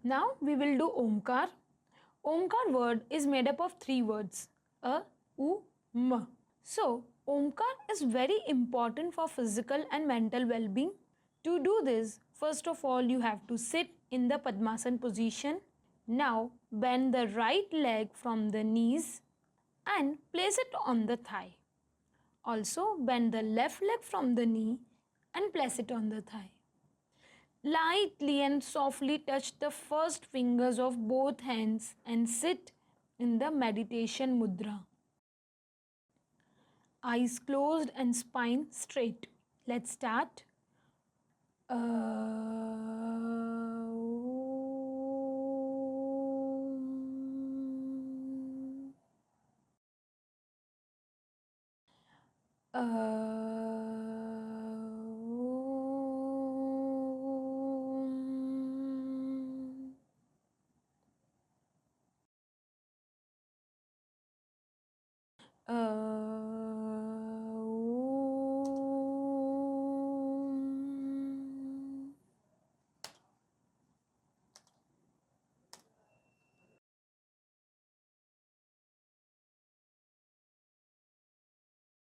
Now we will do Omkar. Omkar word is made up of three words a, u, m. So, Omkar is very important for physical and mental well being. To do this, first of all, you have to sit in the Padmasana position. Now, bend the right leg from the knees and place it on the thigh. Also, bend the left leg from the knee and place it on the thigh. Lightly and softly touch the first fingers of both hands and sit in the meditation mudra. Eyes closed and spine straight. Let's start.